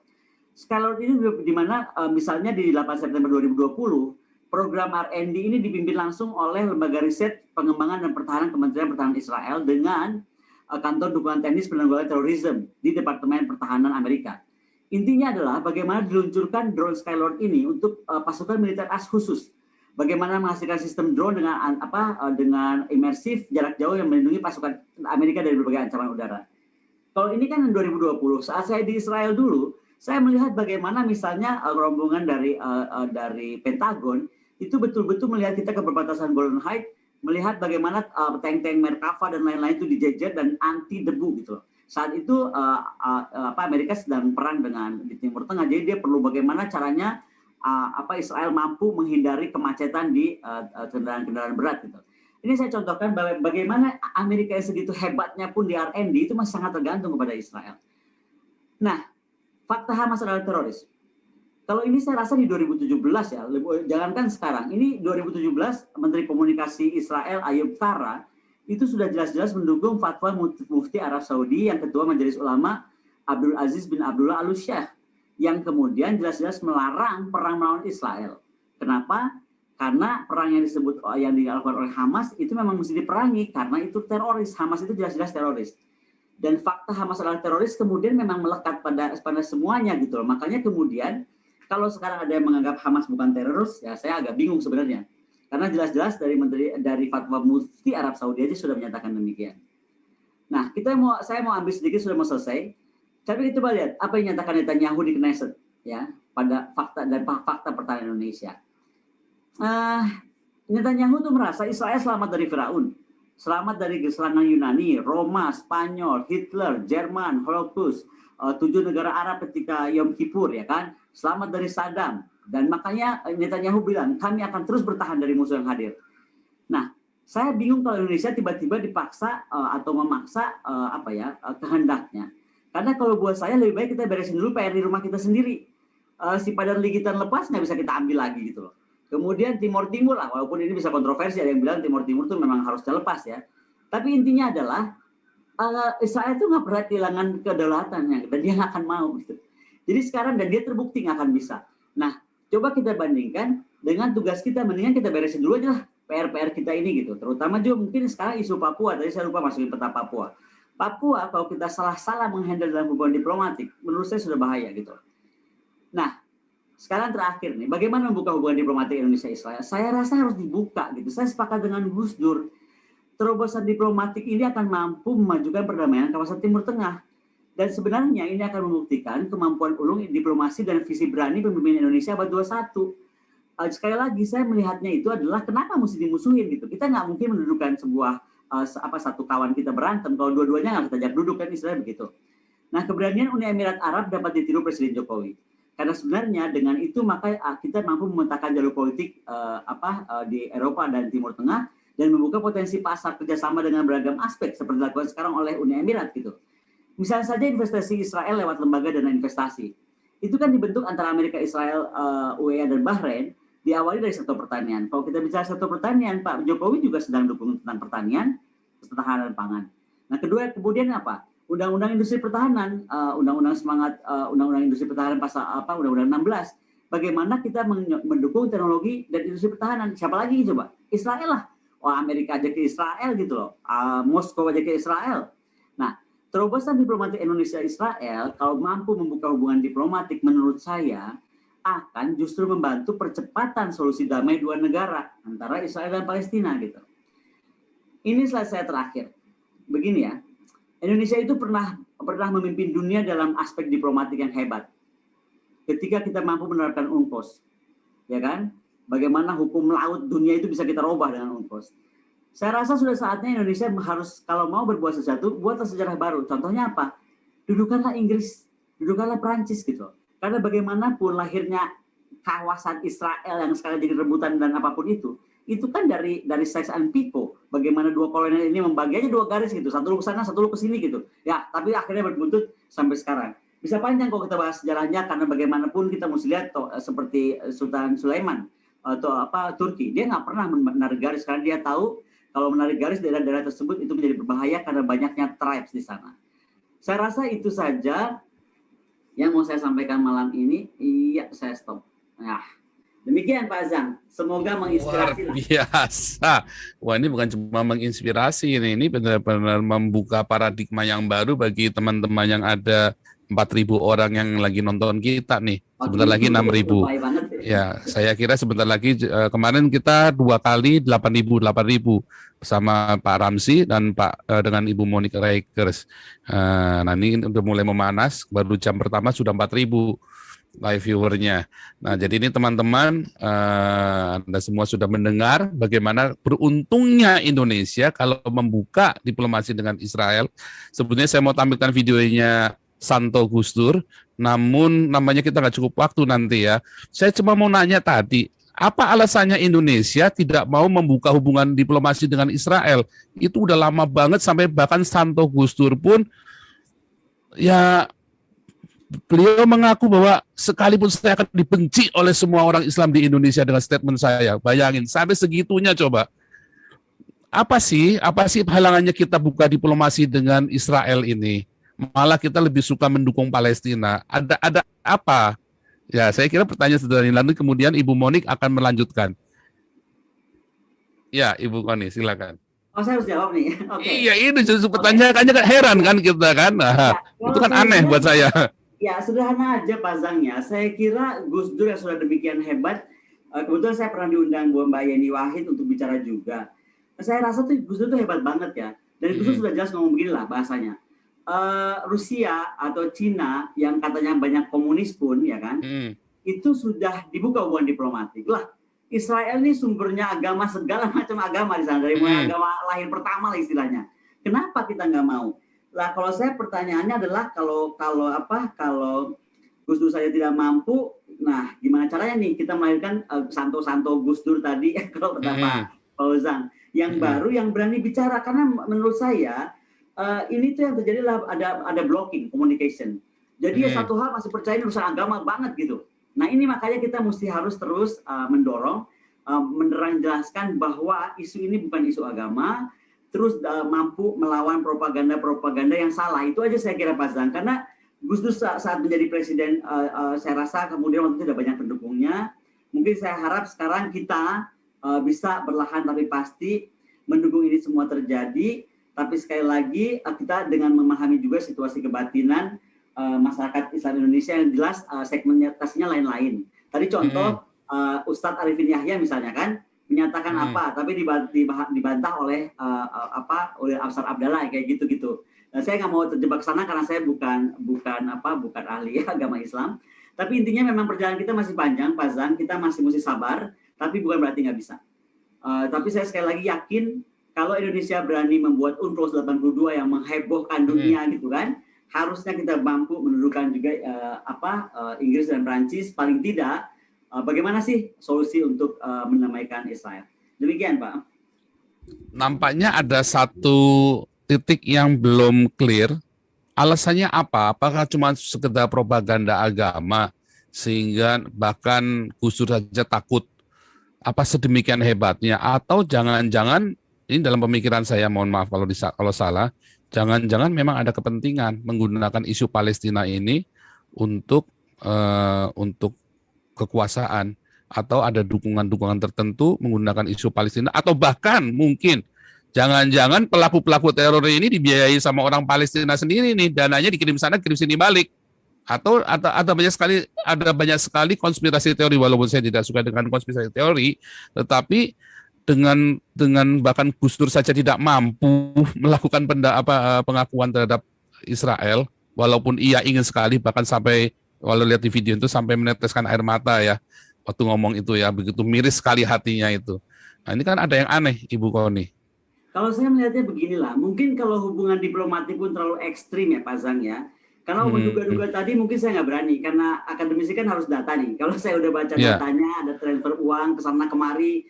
Skylord ini di mana misalnya di 8 September 2020, program R&D ini dipimpin langsung oleh Lembaga Riset Pengembangan dan Pertahanan Kementerian Pertahanan Israel dengan Kantor Dukungan Teknis Penanggulangan Terorisme di Departemen Pertahanan Amerika. Intinya adalah bagaimana diluncurkan drone Skylord ini untuk pasukan militer as khusus. Bagaimana menghasilkan sistem drone dengan imersif jarak jauh yang melindungi pasukan Amerika dari berbagai ancaman udara. Kalau ini kan 2020, saat saya di Israel dulu, saya melihat bagaimana misalnya rombongan dari Pentagon itu betul-betul melihat kita ke perbatasan Golden Heights, melihat bagaimana tank-tank Merkava dan lain-lain itu dijejer dan anti debu gitu. Saat itu Amerika sedang perang di Timur Tengah, jadi dia perlu bagaimana caranya Israel mampu menghindari kemacetan di kendaraan-kendaraan berat gitu. Ini saya contohkan bagaimana Amerika yang segitu hebatnya pun di R&D itu masih sangat tergantung kepada Israel. Nah, fakta Hamas adalah teroris. Kalau ini saya rasa di 2017 ya, jangankan sekarang. Ini 2017 Menteri Komunikasi Israel Ayub Kara itu sudah jelas-jelas mendukung fatwa Mufti Arab Saudi yang Ketua Majelis Ulama Abdul Aziz bin Abdullah Al-Syekh yang kemudian jelas-jelas melarang perang melawan Israel. Kenapa? Karena perang yang dilakukan oleh Hamas itu memang mesti diperangi karena itu teroris. Hamas itu jelas-jelas teroris. Dan fakta Hamas adalah teroris kemudian memang melekat pada semuanya gitu loh. Makanya kemudian kalau sekarang ada yang menganggap Hamas bukan teroris, ya saya agak bingung sebenarnya. Karena jelas-jelas dari fatwa Mufti Arab Saudi aja sudah menyatakan demikian. Nah, saya mau ambil sedikit, sudah mau selesai. Tapi kita lihat apa yang dinyatakan Netanyahu di Knesset ya pada fakta pertahanan Indonesia. Netanyahu tuh merasa Israel selamat dari Firaun. Selamat dari serangan Yunani, Roma, Spanyol, Hitler, Jerman, Holocaust, 7 negara Arab ketika Yom Kippur, ya kan? Selamat dari Saddam. Dan makanya Netanyahu bilang, kami akan terus bertahan dari musuh yang hadir. Nah, saya bingung kalau Indonesia tiba-tiba dipaksa atau memaksa kehendaknya. Karena kalau buat saya lebih baik kita beresin dulu PR di rumah kita sendiri. Si padan ligitan lepas nggak bisa kita ambil lagi gitu loh. Kemudian Timur Timur lah, walaupun ini bisa kontroversi, ada yang bilang Timur Timur itu memang harus terlepas ya. Tapi intinya adalah Israel itu nggak pernah kehilangan kedaulatannya dan dia nggak akan mau gitu. Jadi sekarang dan dia terbukti nggak akan bisa. Nah, coba kita bandingkan dengan tugas kita, mendingan kita beresin dulu aja lah PR-PR kita ini gitu. Terutama juga mungkin sekarang isu Papua, tadi saya lupa masukin peta Papua. Papua kalau kita salah-salah menghandle dalam hubungan diplomatik, menurut saya sudah bahaya gitu. Nah, sekarang terakhir nih, bagaimana membuka hubungan diplomatik Indonesia-Israel? Saya rasa harus dibuka gitu. Saya sepakat dengan Gus Dur. Terobosan diplomatik ini akan mampu memajukan perdamaian kawasan Timur Tengah. Dan sebenarnya ini akan membuktikan kemampuan ulung diplomasi dan visi berani pemimpin Indonesia abad 21. Sekali lagi saya melihatnya itu adalah kenapa mesti dimusuhin gitu. Kita nggak mungkin mendudukan sebuah satu kawan kita berantem kalau dua-duanya nggak kita ajak duduk, kan istilahnya begitu. Nah, keberanian Uni Emirat Arab dapat ditiru Presiden Jokowi. Karena sebenarnya dengan itu maka kita mampu memetakan jalur politik di Eropa dan Timur Tengah dan membuka potensi pasar kerjasama dengan beragam aspek seperti dilakukan sekarang oleh Uni Emirat gitu. Misalnya saja investasi Israel lewat lembaga dana investasi. Itu kan dibentuk antara Amerika, Israel, UEA dan Bahrain, diawali dari sektor pertanian. Kalau kita bicara sektor pertanian, Pak Jokowi juga sedang dukung tentang pertanian, ketahanan pangan. Nah, kedua kemudian apa? Undang-undang industri pertahanan, undang-undang industri pertahanan pasal undang-undang 16. Bagaimana kita mendukung teknologi dan industri pertahanan? Siapa lagi coba? Israel lah. Oh, Amerika aja ke Israel gitu loh. Moskow aja ke Israel. Nah, terobosan diplomatik Indonesia-Israel kalau mampu membuka hubungan diplomatik menurut saya akan justru membantu percepatan solusi damai dua negara antara Israel dan Palestina gitu. Ini slide saya terakhir. Begini ya, Indonesia itu pernah memimpin dunia dalam aspek diplomatik yang hebat. Ketika kita mampu menerapkan UNCLOS, ya kan? Bagaimana hukum laut dunia itu bisa kita robah dengan UNCLOS. Saya rasa sudah saatnya Indonesia harus kalau mau berbuat sesuatu, buatlah sejarah baru. Contohnya apa? Dudukanlah Inggris, dudukanlah Prancis gitu. Karena bagaimanapun lahirnya kawasan Israel yang sekarang jadi rebutan dan apapun itu kan dari Sykes-Picot. Bagaimana dua kolonial ini membagi aja dua garis gitu, satu lu ke sana, satu lu ke sini gitu. Ya, tapi akhirnya berbuntut sampai sekarang. Bisa panjang kalau kita bahas sejarahnya karena bagaimanapun kita mesti lihat seperti Sultan Sulaiman atau Turki, dia nggak pernah menarik garis karena dia tahu kalau menarik garis daerah-daerah tersebut itu menjadi berbahaya karena banyaknya tribes di sana. Saya rasa itu saja yang mau saya sampaikan malam ini. Iya, saya stop. Nah, demikian Pak Azang. Semoga menginspirasi. Luar biasa. Wah, ini bukan cuma menginspirasi, ini benar-benar membuka paradigma yang baru bagi teman-teman yang ada 4.000 orang yang lagi nonton kita nih. Sebentar lagi 6.000. Ya, saya kira sebentar lagi, kemarin kita 2 kali 8.000 bersama Pak Ramzi dan dengan Ibu Monica Reikers. Nah, ini udah mulai memanas, baru jam pertama sudah 4.000 live viewernya. Nah, jadi ini teman-teman, Anda semua sudah mendengar bagaimana beruntungnya Indonesia kalau membuka diplomasi dengan Israel. Sebenarnya saya mau tampilkan videonya Santo Gus Dur, namun namanya kita nggak cukup waktu nanti ya. Saya cuma mau nanya tadi, apa alasannya Indonesia tidak mau membuka hubungan diplomasi dengan Israel? Itu udah lama banget sampai bahkan Santo Gus Dur pun ya beliau mengaku bahwa sekalipun saya akan dibenci oleh semua orang Islam di Indonesia dengan statement saya. Bayangin sampai segitunya coba. Apa sih halangannya kita buka diplomasi dengan Israel ini? Malah kita lebih suka mendukung Palestina. Ada apa? Ya, saya kira pertanyaan sederhana. Nanti kemudian Ibu Monik akan melanjutkan. Ya, Ibu Koni, silakan. Oh, saya harus jawab nih. Okay. Iya, ini justru pertanyaannya kan heran kan kita kan. Nah, ya, itu kan aneh buat saya. Ya, sederhana aja pasangnya. Saya kira Gus Dur yang sudah demikian hebat. Kebetulan saya pernah diundang Mbak Yeni Wahid untuk bicara juga. Saya rasa tuh Gus Dur tuh hebat banget ya. Dan Gus Dur sudah jelas ngomong begini lah bahasanya. Rusia atau Cina yang katanya banyak komunis pun ya kan, itu sudah dibuka hubungan diplomatik lah. Israel ini sumbernya agama, segala macam agama di sana, dari mulai agama lahir pertama lah istilahnya. Kenapa kita nggak mau? Lah kalau saya pertanyaannya adalah kalau Gus Dur saja tidak mampu, nah gimana caranya nih kita melahirkan Santo Gus Dur tadi kalau kata Pak Fauzan yang baru yang berani bicara, karena menurut saya ini tuh yang terjadi adalah ada blocking communication. Jadi satu hal masih percaya ini urusan agama banget gitu. Nah ini makanya kita mesti harus terus mendorong, menerang jelaskan bahwa isu ini bukan isu agama, terus mampu melawan propaganda yang salah. Itu aja saya kira Pak Zan. Karena Gus Dur saat menjadi presiden, saya rasa kemudian waktu itu sudah banyak pendukungnya. Mungkin saya harap sekarang kita bisa perlahan tapi pasti mendukung ini semua terjadi. Tapi sekali lagi kita dengan memahami juga situasi kebatinan masyarakat Islam Indonesia yang jelas segmentasinya lain-lain. Tadi contoh Ustadz Arifin Yahya misalnya kan menyatakan apa, tapi dibantah oleh oleh Afsar Abdallah kayak gitu-gitu. Nah, saya nggak mau terjebak sana karena saya bukan ahli agama Islam. Tapi intinya memang perjalanan kita masih panjang, Pak Zan. Kita masih mesti sabar, tapi bukan berarti nggak bisa. Tapi saya sekali lagi yakin kalau Indonesia berani membuat UNCLOS 82 yang menghebohkan dunia gitu kan, harusnya kita mampu mendudukan juga Inggris dan Prancis paling tidak. Bagaimana sih solusi untuk mendamaikan Israel? Demikian Pak. Nampaknya ada satu titik yang belum clear. Alasannya apa? Apakah cuma sekedar propaganda agama sehingga bahkan Gus Dur saja takut? Apa sedemikian hebatnya? Atau jangan-jangan ini dalam pemikiran saya, mohon maaf kalau salah, jangan-jangan memang ada kepentingan menggunakan isu Palestina ini untuk kekuasaan, atau ada dukungan-dukungan tertentu menggunakan isu Palestina, atau bahkan mungkin jangan-jangan pelaku-pelaku teror ini dibiayai sama orang Palestina sendiri nih, dananya dikirim sana, kirim sini balik. Atau ada banyak sekali konspirasi teori, walaupun saya tidak suka dengan konspirasi teori, tetapi dengan bahkan Gus Dur saja tidak mampu melakukan pengakuan terhadap Israel, walaupun ia ingin sekali, bahkan sampai kalau lihat di video itu sampai meneteskan air mata ya waktu ngomong itu ya, begitu miris sekali hatinya itu. Nah ini kan ada yang aneh, Ibu Koni. Kalau saya melihatnya beginilah, mungkin kalau hubungan diplomatik pun terlalu ekstrim ya Pak Zang ya. Karena menduga-duga tadi mungkin saya nggak berani, karena akademisi kan harus data nih. Kalau saya udah baca datanya, ada transfer uang ke sana kemari,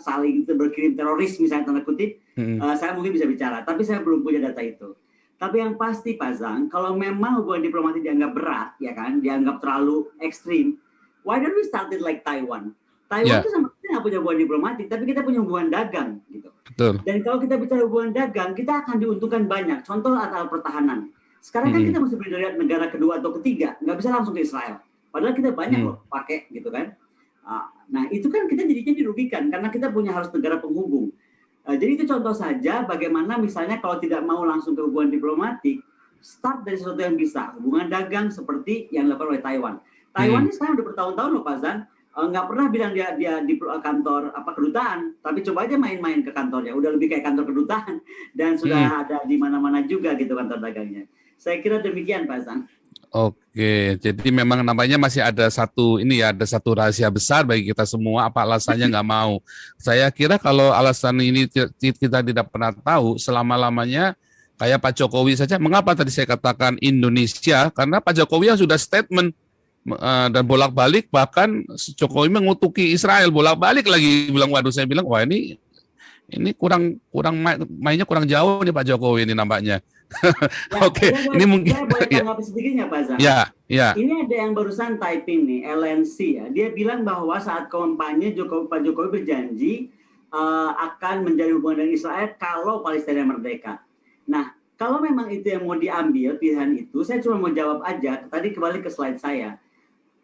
saling berkirim teroris misalnya tanda kutip, saya mungkin bisa bicara, tapi saya belum punya data itu. Tapi yang pasti Pak Zang, kalau memang hubungan diplomatik dianggap berat, ya kan, dianggap terlalu ekstrim, why don't we start it like Taiwan? Taiwan itu sama kita nggak punya hubungan diplomatik, tapi kita punya hubungan dagang, gitu. Betul. Dan kalau kita bicara hubungan dagang, kita akan diuntungkan banyak. Contoh alat pertahanan. Sekarang kan kita mesti beli negara kedua atau ketiga, nggak bisa langsung ke Israel. Padahal kita banyak loh pakai, gitu kan. Nah itu kan kita jadinya dirugikan karena kita punya harus negara penghubung. Jadi itu contoh saja bagaimana misalnya kalau tidak mau langsung ke hubungan diplomatik, start dari sesuatu yang bisa. Hubungan dagang seperti yang dilakukan oleh Taiwan. Taiwan ini sekarang udah bertahun-tahun loh Pak Zan, nggak pernah bilang dia di kantor kedutaan, tapi coba aja main-main ke kantornya, udah lebih kayak kantor kedutaan dan sudah ada di mana-mana juga gitu kantor dagangnya. Saya kira demikian Pak Zan. Oke, jadi memang nampaknya masih ada satu rahasia besar bagi kita semua. Apa alasannya nggak mau? Saya kira kalau alasan ini kita tidak pernah tahu selama-lamanya, kayak Pak Jokowi saja. Mengapa tadi saya katakan Indonesia? Karena Pak Jokowi yang sudah statement dan bolak-balik, bahkan Jokowi mengutuki Israel bolak-balik lagi, saya bilang wah ini kurang mainnya kurang jauh nih Pak Jokowi ini nampaknya. Oke, ini mungkin saya boleh tanggapi sedikitnya Pak Zan. Ya. Ini ada yang barusan typing nih, LNC ya. Dia bilang bahwa saat kampanye Pak Jokowi berjanji akan menjadi hubungan dengan Israel kalau Palestina merdeka. Nah, kalau memang itu yang mau diambil pilihan itu, saya cuma mau jawab aja. Tadi kembali ke slide saya.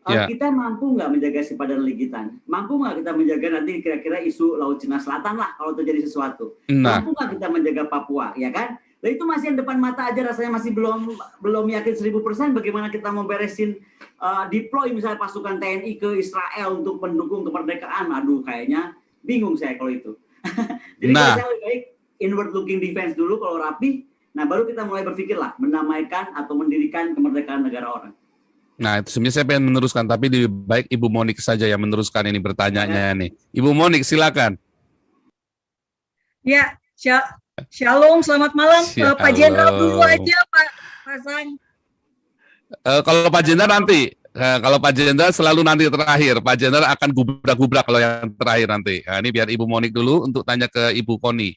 Kita mampu nggak menjaga sipadan ligitan? Mampu nggak kita menjaga nanti kira-kira isu Laut Cina Selatan lah kalau terjadi sesuatu? Mampu nggak kita menjaga Papua, ya kan? Nah itu masih yang depan mata aja rasanya masih belum yakin 1000% bagaimana kita mau beresin deploy misalnya pasukan TNI ke Israel untuk mendukung kemerdekaan. Aduh kayaknya bingung saya kalau itu. Jadi saya lebih baik inward looking defense dulu kalau rapi. Nah baru kita mulai berpikir lah mendamaikan atau mendirikan kemerdekaan negara orang. Nah, itu sebenarnya saya pengen meneruskan, tapi lebih baik Ibu Monik saja yang meneruskan ini bertanyanya nih. Ibu Monik, silakan. Ya, Shalom, selamat malam. Pak Jenderal dulu aja, Pak Sang. Kalau Pak Jenderal nanti, kalau Pak Jenderal selalu nanti terakhir. Pak Jenderal akan gubrak-gubrak kalau yang terakhir nanti. Nah, ini biar Ibu Monik dulu untuk tanya ke Ibu Koni.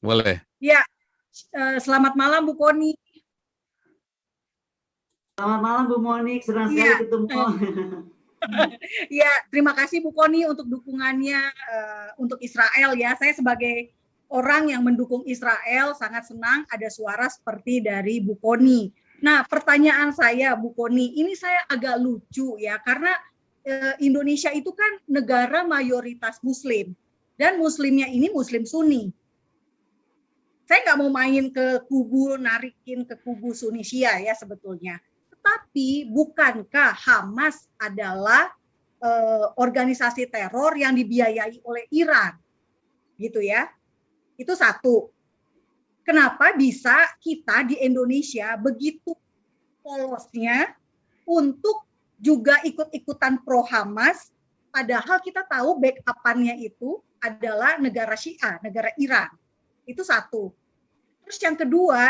Boleh? Ya, selamat malam Bu Koni. Selamat malam Bu Monik, senang sekali ketemu. Ya, terima kasih Bu Koni untuk dukungannya untuk Israel ya. Saya sebagai orang yang mendukung Israel sangat senang ada suara seperti dari Bu Koni. Nah, pertanyaan saya Bu Koni, ini saya agak lucu ya, karena Indonesia itu kan negara mayoritas Muslim dan Muslimnya ini Muslim Sunni. Saya nggak mau main ke kubu, narikin ke kubu Sunni Syiah ya sebetulnya. Tapi bukankah Hamas adalah organisasi teror yang dibiayai oleh Iran? Gitu ya. Itu satu. Kenapa bisa kita di Indonesia begitu polosnya untuk juga ikut-ikutan pro Hamas, padahal kita tahu backup-annya itu adalah negara Syiah, negara Iran. Itu satu. Terus yang kedua,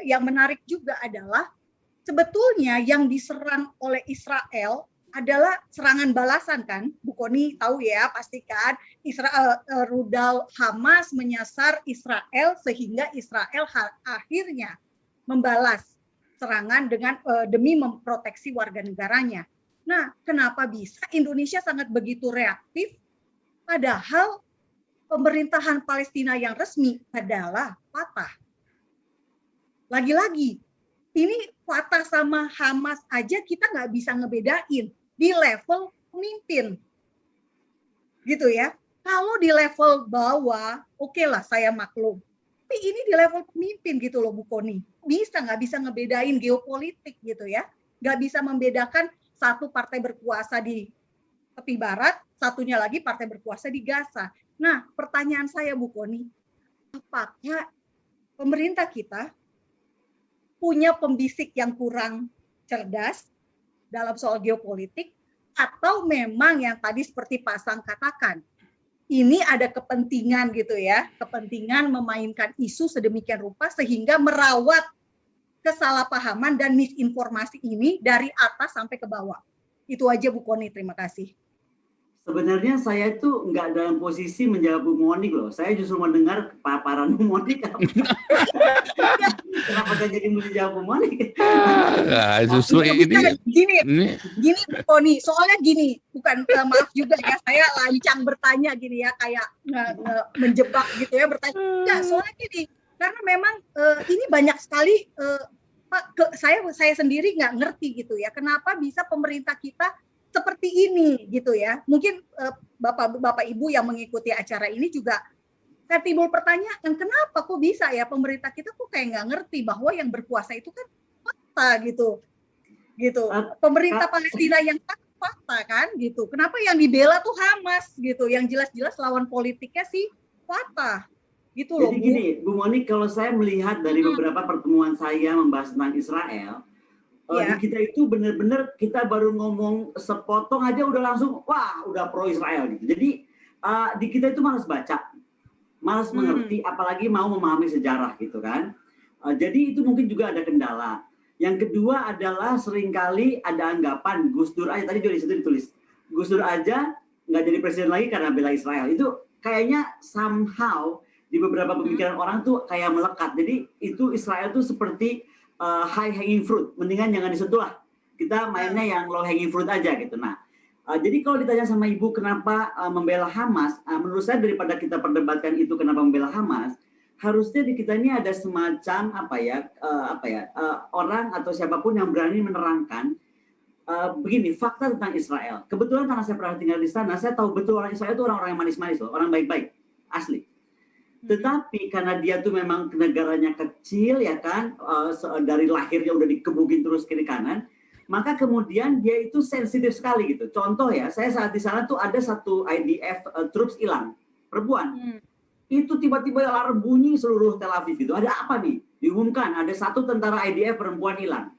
yang menarik juga adalah sebetulnya yang diserang oleh Israel adalah serangan balasan kan, Bu Koni tahu ya pastikan rudal Hamas menyasar Israel sehingga Israel akhirnya membalas serangan dengan demi memproteksi warga negaranya. Nah, kenapa bisa Indonesia sangat begitu reaktif padahal pemerintahan Palestina yang resmi adalah Fatah. Lagi-lagi ini Fatah sama Hamas aja kita nggak bisa ngebedain di level pemimpin, gitu ya. Kalau di level bawah, oke lah saya maklum. Tapi ini di level pemimpin gitu loh Bu Koni. Nggak bisa ngebedain geopolitik gitu ya. Nggak bisa membedakan satu partai berkuasa di tepi barat, satunya lagi partai berkuasa di Gaza. Nah, pertanyaan saya Bu Koni, apakah pemerintah kita punya pembisik yang kurang cerdas dalam soal geopolitik, atau memang yang tadi seperti Pak Sang katakan, ini ada kepentingan gitu ya, kepentingan memainkan isu sedemikian rupa sehingga merawat kesalahpahaman dan misinformasi ini dari atas sampai ke bawah. Itu aja Bu Koni, terima kasih. Sebenarnya saya itu nggak dalam posisi menjawab Bu Monik loh. Saya justru mendengar paparan Bu Monik. Kenapa saya jadi menjawab Bu Monik? Nah, justru gini Bu Koni. Soalnya gini, bukan maaf juga ya, saya lancang bertanya gini ya, kayak menjebak gitu ya bertanya. Enggak, soalnya gini, karena memang ini banyak sekali Pak, saya sendiri nggak ngerti gitu ya, kenapa bisa pemerintah kita seperti ini gitu ya. Mungkin Bapak Ibu yang mengikuti acara ini juga kan timbul pertanyaan, kenapa kok bisa ya pemerintah kita kok kayak nggak ngerti bahwa yang berkuasa itu kan Fatah gitu. Pemerintah Palestina yang Fatah kan gitu. Kenapa yang dibela tuh Hamas gitu, yang jelas-jelas lawan politiknya si Fatah. Gitu loh. Jadi gini, Bu Monik, kalau saya melihat dari beberapa pertemuan saya membahas tentang Israel, di kita itu benar-benar kita baru ngomong sepotong aja udah langsung wah udah pro Israel gitu. Jadi di kita itu malas baca, malas mengerti, apalagi mau memahami sejarah gitu kan. Jadi itu mungkin juga ada kendala. Yang kedua adalah seringkali ada anggapan Gus Dur aja, tadi juga di situ ditulis Gus Dur aja nggak jadi presiden lagi karena bela Israel. Itu kayaknya somehow di beberapa pemikiran orang tuh kayak melekat. Jadi itu Israel tuh seperti high hanging fruit, mendingan jangan disentuh lah. Kita mainnya yang low hanging fruit aja gitu. Nah, jadi kalau ditanya sama Ibu kenapa membela Hamas, menurut saya daripada kita perdebatkan itu kenapa membela Hamas, harusnya di kita ini ada semacam orang atau siapapun yang berani menerangkan begini fakta tentang Israel. Kebetulan karena saya pernah tinggal di sana, saya tahu betul orang Israel itu orang-orang yang manis-manis loh, orang baik-baik, asli. Tetapi karena dia tuh memang negaranya kecil ya kan, dari lahirnya udah dikebukin terus kiri kanan, maka kemudian dia itu sensitif sekali gitu. Contoh ya, saya saat di sana tuh ada satu IDF troops hilang, perempuan. Itu tiba-tiba alarm bunyi seluruh Tel Aviv gitu. Ada apa nih? Diumumkan ada satu tentara IDF perempuan hilang.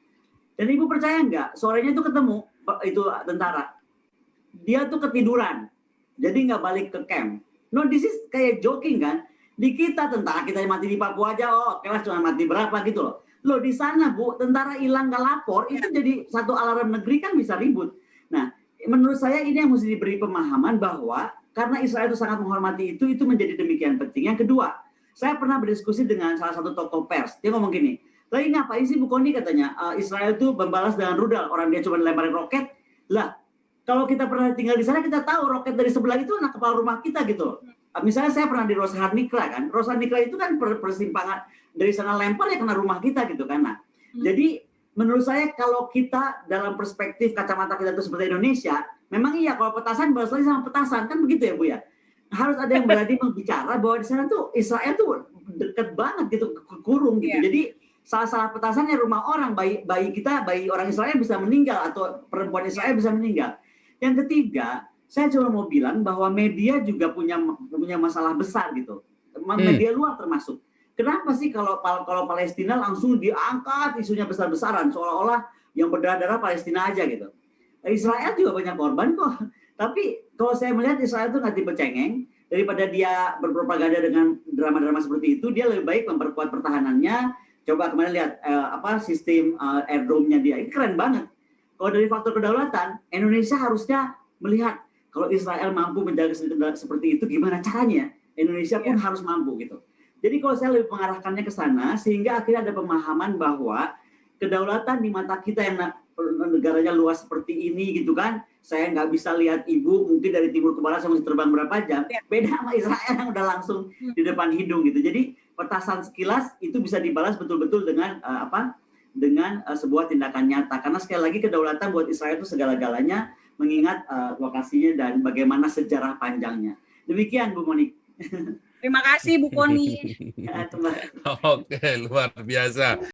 Dan Ibu percaya nggak, sorenya itu ketemu itu tentara. Dia tuh ketiduran, jadi nggak balik ke camp. No, this is kayak joking kan? Di kita tentara kita yang mati di Papua aja, oh kelas cuma mati berapa gitu loh. Loh di sana Bu, tentara hilang nggak lapor, itu jadi satu alarm negeri kan bisa ribut. Nah, menurut saya ini yang mesti diberi pemahaman bahwa karena Israel itu sangat menghormati itu menjadi demikian penting. Yang kedua, saya pernah berdiskusi dengan salah satu tokoh pers. Dia ngomong gini, lagi ngapain sih Bu Koni katanya, Israel itu membalas dengan rudal, orang dia cuma lemparin roket. Lah, kalau kita pernah tinggal di sana, kita tahu roket dari sebelah itu anak kepala rumah kita gitu. Misalnya saya pernah di Rosa Nikra kan, Rosa Nikra itu kan persimpangan dari sana lempar ya kena rumah kita gitu kan. Nah, jadi menurut saya kalau kita dalam perspektif kacamata kita itu seperti Indonesia, memang iya kalau petasan balas lagi sama petasan kan begitu ya Bu ya. Harus ada yang berani membicara bahwa di sana tuh Israel tuh deket banget gitu, kurung gitu. Jadi salah petasannya rumah orang, bayi kita, bayi orang Israel bisa meninggal atau perempuan Israel bisa meninggal. Yang ketiga, saya cuma mau bilang bahwa media juga punya masalah besar gitu. Media luar termasuk. Kenapa sih kalau Palestina langsung diangkat isunya besar-besaran seolah-olah yang berdarah-darah Palestina aja gitu. Israel juga banyak korban kok. Tapi kalau saya melihat Israel itu nggak tipe cengeng, daripada dia berpropaganda dengan drama-drama seperti itu, dia lebih baik memperkuat pertahanannya. Coba kemarin lihat sistem airdrome-nya dia, ini keren banget. Kalau dari faktor kedaulatan, Indonesia harusnya melihat kalau Israel mampu menjaga seperti itu, gimana caranya? Indonesia pun harus mampu gitu. Jadi kalau saya lebih mengarahkannya ke sana, sehingga akhirnya ada pemahaman bahwa kedaulatan di mata kita yang negaranya luas seperti ini gitu kan, saya nggak bisa lihat Ibu mungkin dari timur ke barat saya mesti terbang berapa jam, beda sama Israel yang udah langsung di depan hidung gitu. Jadi petasan sekilas itu bisa dibalas betul-betul dengan dengan sebuah tindakan nyata. Karena sekali lagi kedaulatan buat Israel itu segala-galanya, mengingat lokasinya dan bagaimana sejarah panjangnya. Demikian Bu Monik. Terima kasih Bu Koni. Oke, luar biasa.